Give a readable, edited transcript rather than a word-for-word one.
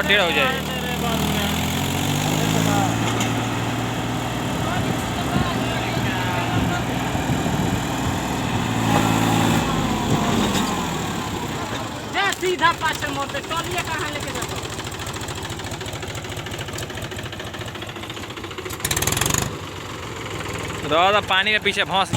थोड़ा टेढ़ा हो जाए। सीधा पाछे मोड़ पे टोलिए कहाँ लेके जाता पानी के पीछे भौंस